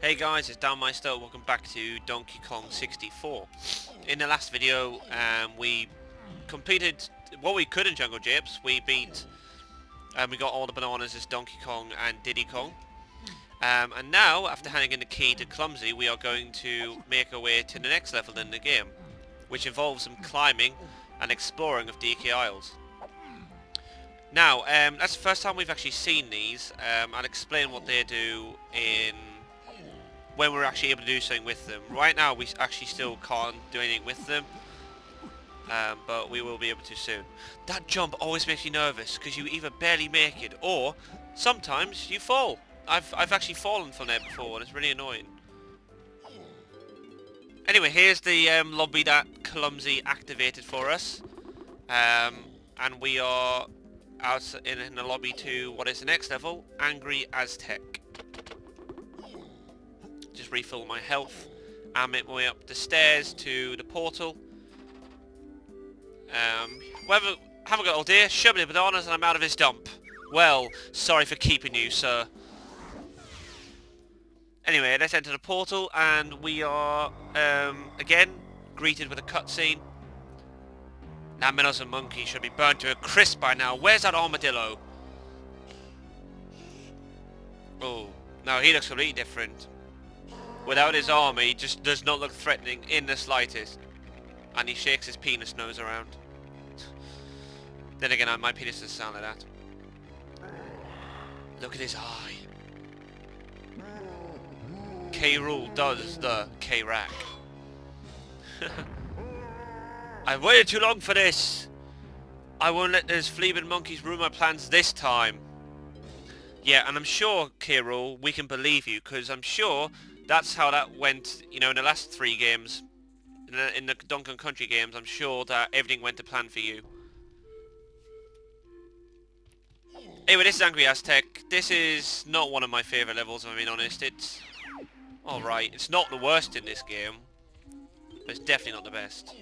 Hey guys, it's Downmeister. Welcome back to Donkey Kong 64. In the last video, we completed what we could in Jungle Japes. We beat, we got all the bananas as Donkey Kong and Diddy Kong. And now, after handing in the key to Clumsy, we are going to make our way to the next level in the game, which involves some climbing and exploring of DK Isles. Now, that's the first time we've actually seen these. I'll explain what they do when we're actually able to do something with them. Right now we actually still can't do anything with them, but we will be able to soon. That jump always makes me nervous because you either barely make it or sometimes you fall. I've actually fallen from there before and it's really annoying. Anyway, here's the lobby that Clumsy activated for us, and we are out in the lobby to what is the next level, Angry Aztec. Just refill my health and make my way up the stairs to the portal. Have a good old dear, show me the bananas and I'm out of his dump. Well, sorry for keeping you, sir. Anyway, let's enter the portal and we are, again, greeted with a cutscene. That minnows and monkey should be burnt to a crisp by now. Where's that armadillo? Oh, no, he looks completely different. Without his arm, he just does not look threatening in the slightest. And he shakes his penis nose around. Then again, my penis doesn't sound like that. Look at his eye. K. Rool does the K-Rack. I've waited too long for this. I won't let those fleabin' monkeys ruin my plans this time. Yeah, and I'm sure, K. Rool, we can believe you, because I'm sure that's how that went, you know, in the last 3 games. In the Donkey Kong Country games, I'm sure that everything went to plan for you. Anyway, this is Angry Aztec. This is not one of my favourite levels, if I'm being honest. It's alright. It's not the worst in this game, but it's definitely not the best.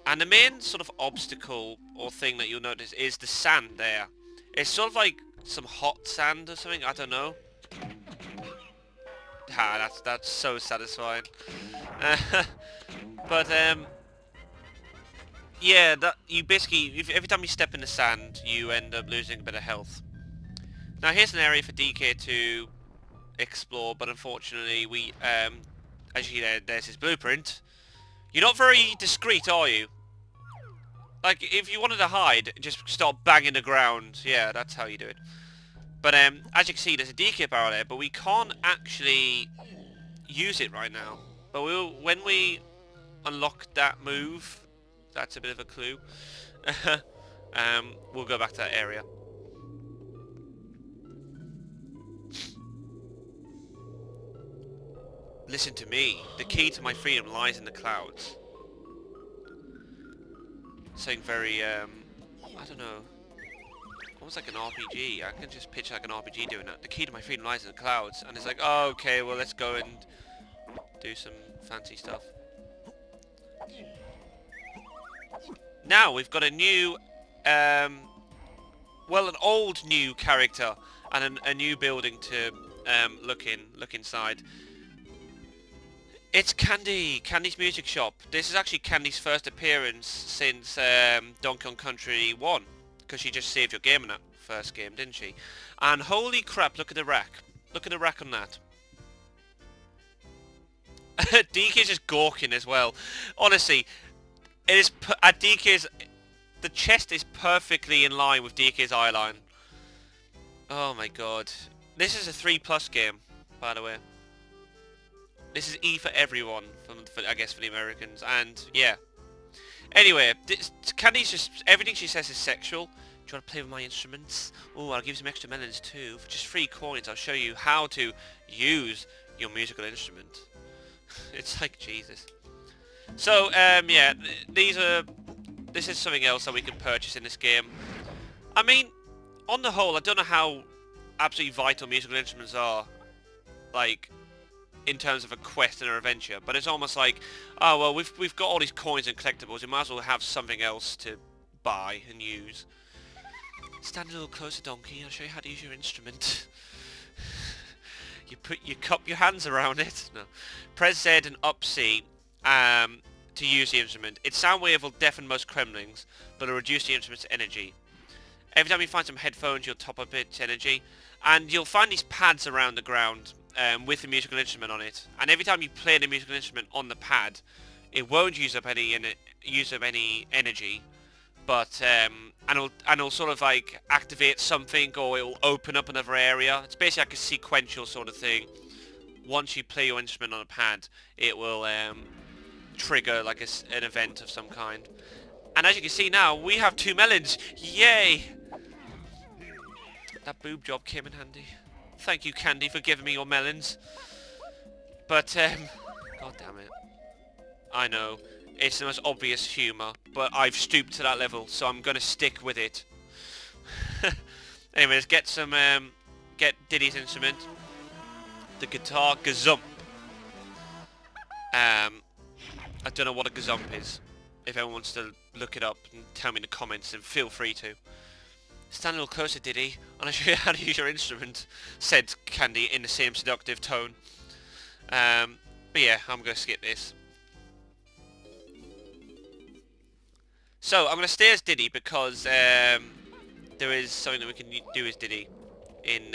And the main sort of obstacle or thing that you'll notice is the sand there. It's sort of like some hot sand or something, I don't know. Ah, that's so satisfying. But yeah, that you basically, every time you step in the sand, you end up losing a bit of health. Now here's an area for DK to explore, but unfortunately we, as you see there's his blueprint. You're not very discreet, are you? Like, if you wanted to hide, just start banging the ground. Yeah, that's how you do it. But as you can see, there's a DK barrel there, but we can't actually use it right now. But when we unlock that move, that's a bit of a clue. We'll go back to that area. Listen to me. The key to my freedom lies in the clouds. Something very, I don't know. Almost like an RPG. I can just picture like an RPG doing that. The key to my freedom lies in the clouds. And it's like, oh, okay, well, let's go and do some fancy stuff. Now, we've got a new, well, an old new character and a new building to look inside. It's Candy! Candy's Music Shop. This is actually Candy's first appearance since Donkey Kong Country 1. Because she just saved your game in that first game, didn't she? And holy crap, look at the rack. Look at the rack on that. DK's just gawking as well. Honestly, it is at DK's... The chest is perfectly in line with DK's eyeline. Oh my god. This is a 3+ game, by the way. This is E for everyone, I guess for the Americans, and yeah. Anyway, Candy's just, everything she says is sexual. Do you want to play with my instruments? Oh, I'll give you some extra melons too. For just 3 coins, I'll show you how to use your musical instrument. It's like Jesus. So, yeah, this is something else that we can purchase in this game. I mean, on the whole, I don't know how absolutely vital musical instruments are, like, in terms of a quest and an adventure, but it's almost like, oh well, we've got all these coins and collectibles, we might as well have something else to buy and use. Stand a little closer, Donkey, I'll show you how to use your instrument. you cup your hands around it. No. Press Z and up C to use the instrument. Its sound wave will deafen most gremlins, but it'll reduce the instrument's energy. Every time you find some headphones, you'll top up its energy, and you'll find these pads around the ground with the musical instrument on it. And every time you play the musical instrument on the pad, it won't use up any energy, but and it'll sort of like activate something, or it'll open up another area. It's basically like a sequential sort of thing. Once you play your instrument on a pad, it will trigger like an event of some kind. And as you can see now, we have 2 melons. Yay! That boob job came in handy. Thank you, Candy, for giving me your melons. But god damn it. I know. It's the most obvious humour, but I've stooped to that level, so I'm gonna stick with it. Anyways, get Diddy's instrument. The guitar gazump. I don't know what a gazump is. If anyone wants to look it up and tell me in the comments, then feel free to. Stand a little closer, Diddy, and I'll show you how to use your instrument, said Candy in the same seductive tone. But yeah, I'm going to skip this. So, I'm going to stay as Diddy because there is something that we can do as Diddy in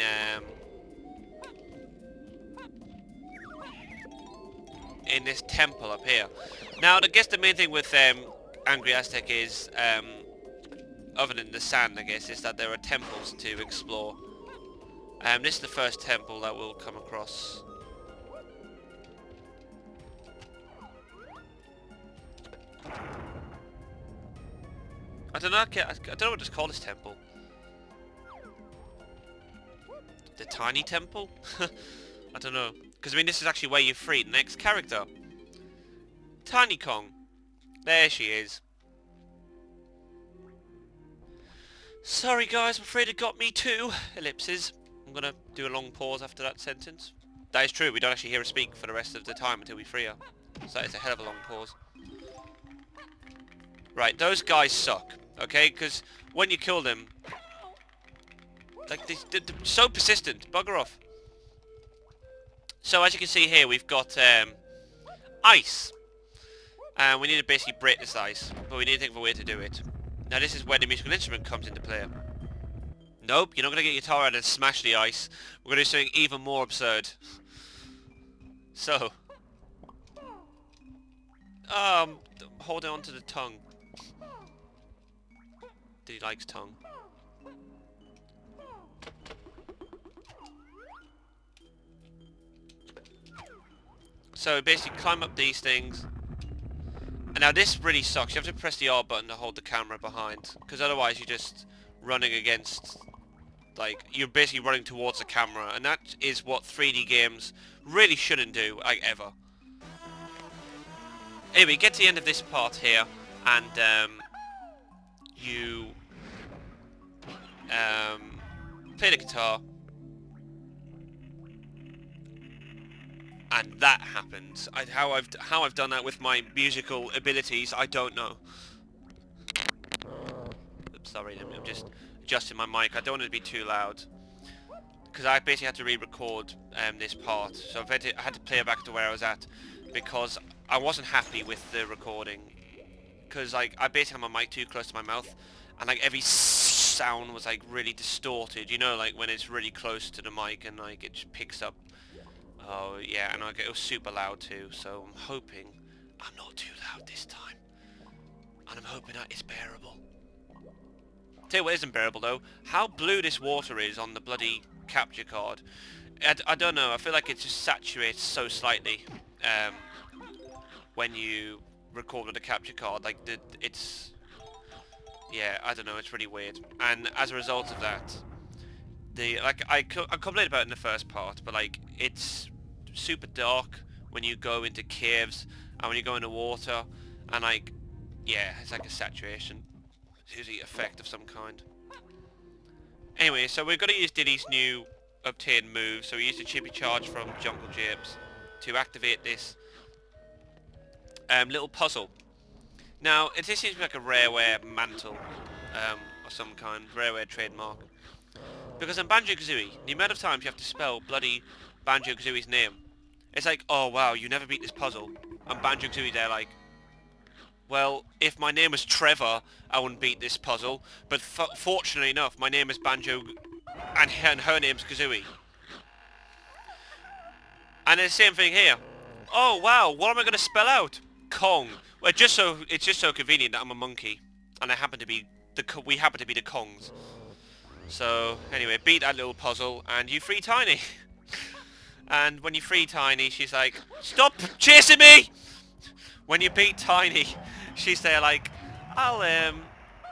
this temple up here. Now, I guess the main thing with Angry Aztec is, other than the sand, I guess, is that there are temples to explore. This is the first temple that we'll come across. I don't know what to call this temple. The tiny temple? I don't know. Because, I mean, this is actually where you free the next character. Tiny Kong. There she is. Sorry guys, I'm afraid it got me too. Ellipses. I'm gonna do a long pause after that sentence. That is true, we don't actually hear her speak for the rest of the time until we free her. So that is a hell of a long pause. Right, those guys suck. Okay, because when you kill them, like, they're so persistent. Bugger off. So as you can see here, we've got ice. And we need to basically break this ice, but we need to think of a way to do it. Now this is where the musical instrument comes into play. Nope, you're not going to get your guitar out and smash the ice. We're going to do something even more absurd. So. Hold on to the tongue. He likes tongue. So basically climb up these things. And now this really sucks. You have to press the R button to hold the camera behind. Because otherwise you're just running against... Like, you're basically running towards the camera. And that is what 3D games really shouldn't do, like, ever. Anyway, get to the end of this part here. And, you... play the guitar. And that happens. How I've done that with my musical abilities, I don't know. Oops, sorry, I'm just adjusting my mic. I don't want it to be too loud. Because I basically had to re-record this part. So I had to play it back to where I was at. Because I wasn't happy with the recording. Because like, I basically had my mic too close to my mouth. And like every sound was like really distorted. You know, like when it's really close to the mic and like it just picks up. Oh yeah, and it was super loud too, so I'm hoping I'm not too loud this time. And I'm hoping that it's bearable. Tell you what isn't bearable though, how blue this water is on the bloody capture card. I don't know, I feel like it just saturates so slightly when you record with the capture card. Like, it's... Yeah, I don't know, it's really weird. And as a result of that, I complained about it in the first part, but like, it's super dark when you go into caves and when you go into water, and like, yeah, it's like a saturation. It's usually effect of some kind. Anyway, so we're going to use Diddy's new obtained move. So we use the Chippy Charge from Jungle Japes to activate this little puzzle. Now, this seems like a Rareware mantle or some kind, Rareware trademark. Because in Banjo-Kazooie, the amount of times you have to spell bloody Banjo-Kazooie's name. It's like, oh wow, you never beat this puzzle. And Banjo-Kazooie there like, well, if my name was Trevor, I wouldn't beat this puzzle. But fortunately enough, my name is Banjo, and her name's Kazooie. And it's the same thing here. Oh wow, what am I going to spell out? Kong. Well, it's just so convenient that I'm a monkey, and we happen to be the Kongs. So anyway, beat that little puzzle, and you free Tiny. And when you free Tiny, she's like, stop chasing me! When you beat Tiny, she's there like, I'll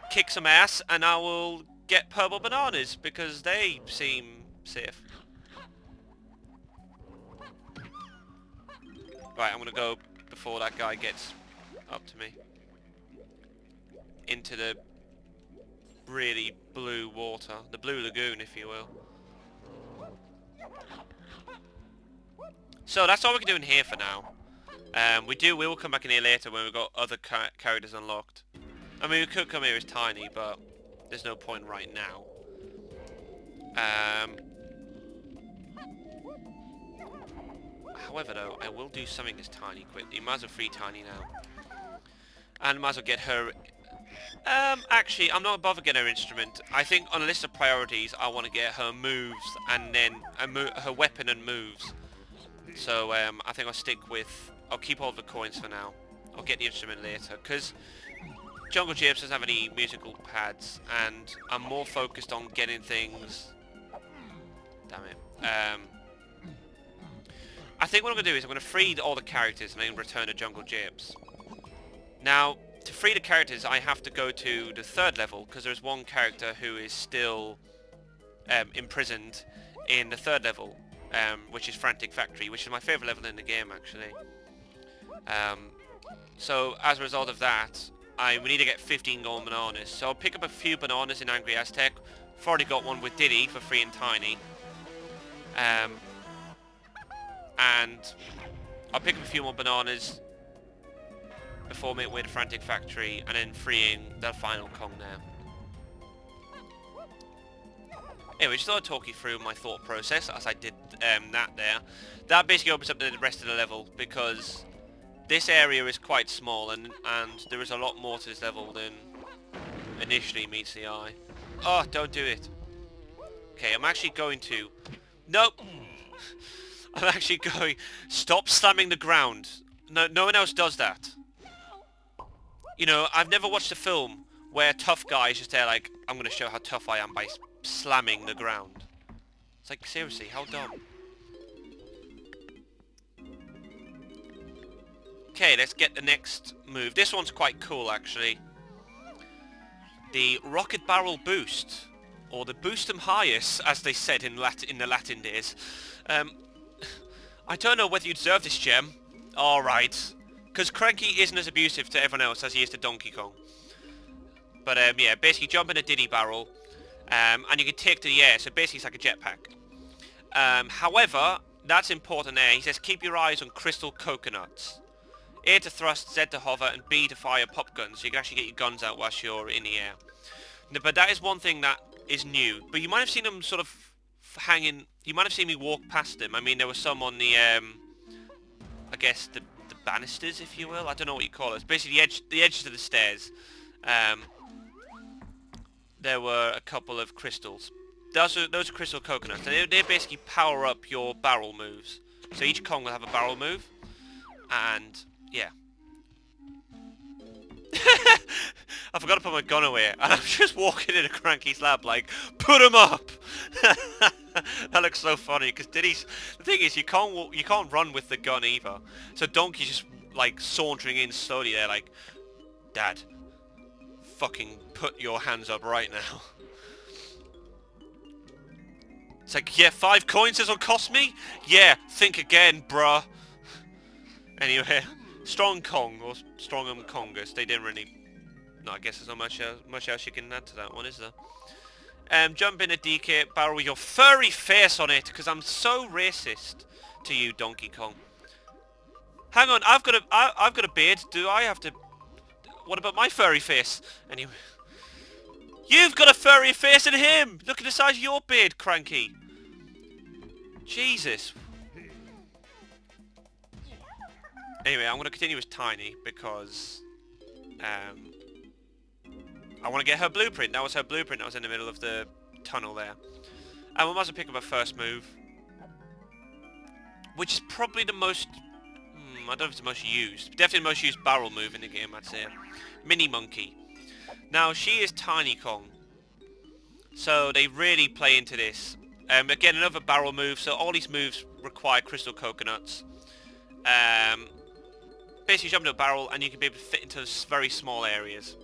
kick some ass, and I will get purple bananas because they seem safe. Right, I'm gonna go before that guy gets up to me. Into the really blue water. The blue lagoon, if you will. So that's all we can do in here for now. We will come back in here later when we've got other characters unlocked. I mean, we could come here as Tiny, but there's no point right now. However, though, I will do something as Tiny quickly. Might as well free Tiny now. And might as well get her... actually, I'm not bothered getting her instrument. I think on a list of priorities, I want to get her moves and then her weapon and moves. So, I think I'll keep all the coins for now. I'll get the instrument later, because Jungle Japes doesn't have any musical pads, and I'm more focused on getting things... Damn it. I think what I'm going to do is I'm going to free all the characters and then return to Jungle Japes. Now, to free the characters, I have to go to the 3rd level, because there's one character who is still imprisoned in the 3rd level, which is Frantic Factory, which is my favourite level in the game, actually. So, as a result of that, we need to get 15 golden bananas. So I'll pick up a few bananas in Angry Aztec. I've already got one with Diddy for free and Tiny. And I'll pick up a few more bananas before making way to Frantic Factory, and then freeing the final Kong there. Anyway, just thought I'd talk you through my thought process as I did that there. That basically opens up the rest of the level, because this area is quite small, and there is a lot more to this level than initially meets the eye. Oh, don't do it. Okay, I'm actually going to... Nope! I'm actually going... Stop slamming the ground. No one else does that. You know, I've never watched a film where a tough guy is just there like, I'm going to show how tough I am by slamming the ground. It's like, seriously, how dumb. Okay, let's get the next move. This one's quite cool, actually. The Rocket Barrel Boost. Or the Boostum Highest, as they said in the Latin days. I don't know whether you deserve this gem. Alright. Because Cranky isn't as abusive to everyone else as he is to Donkey Kong. But yeah, basically jump in a Diddy barrel. And you can take to the air, so basically it's like a jetpack. However, that's important there. He says keep your eyes on crystal coconuts. A to thrust, Z to hover, and B to fire pop guns. So you can actually get your guns out whilst you're in the air. But that is one thing that is new. But you might have seen them sort of hanging... You might have seen me walk past them. I mean, there was some on the... I guess the banisters, if you will. I don't know what you call it. It's basically the edges of the stairs. There were a couple of crystals. Those are crystal coconuts. And they basically power up your barrel moves. So each Kong will have a barrel move. And... yeah. I forgot to put my gun away, and I'm just walking into Cranky's lab like, put him up! That looks so funny, because Diddy's... The thing is, you can't run with the gun either. So Donkey's just, like, sauntering in slowly there like, Dad, fucking put your hands up right now. It's like, yeah, 5 coins this'll cost me? Yeah, think again, bruh. Anyway... Strong Kong, or Strong Kongus, they didn't really... No, I guess there's not much else you can add to that one, is there? Jump in a DK barrel with your furry face on it, because I'm so racist to you, Donkey Kong. Hang on, I've got a beard, do I have to... What about my furry face? Anyway... You've got a furry face in him! Look at the size of your beard, Cranky! Jesus. Anyway, I'm going to continue with Tiny because I want to get her blueprint. That was her blueprint that was in the middle of the tunnel there. And we might as well pick up her first move, which is probably the most... I don't know if it's the most used. Definitely the most used barrel move in the game, I'd say. Mini Monkey. Now, she is Tiny Kong. So they really play into this. Again, another barrel move. So all these moves require crystal coconuts. Basically, jump into a barrel and you can be able to fit into very small areas.